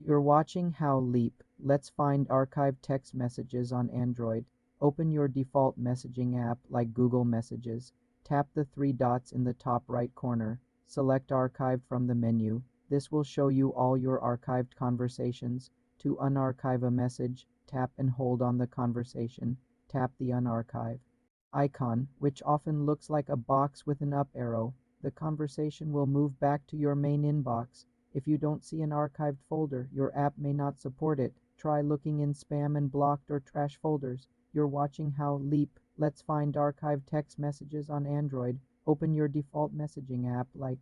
You're watching How Leap. Let's find archived text messages on Android. Open your default messaging app like Google Messages. Tap the three dots in the top right corner. Select Archive from the menu. This will show you all your archived conversations. To unarchive a message, tap and hold on the conversation. Tap the unarchive icon, which often looks like a box with an up arrow. The conversation will move back to your main inbox. If you don't see an archived folder, your app may not support it. Try looking in spam and blocked or trash folders. You're watching How Leap. Let's find archived text messages on Android. Open your default messaging app like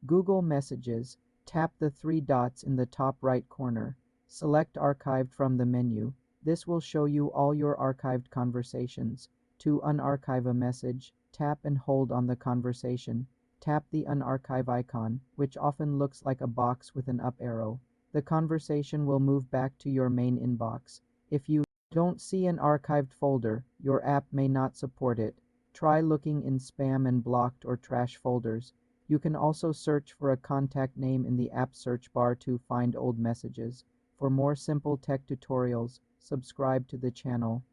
Google Messages. Tap the three dots in the top right corner. Select Archived from the menu. This will show you all your archived conversations. To unarchive a message, tap and hold on the conversation. Tap the unarchive icon, which often looks like a box with an up arrow. The conversation will move back to your main inbox. If you don't see an archived folder, your app may not support it. Try looking in spam and blocked or trash folders. You can also search for a contact name in the app search bar to find old messages. For more simple tech tutorials, subscribe to the channel.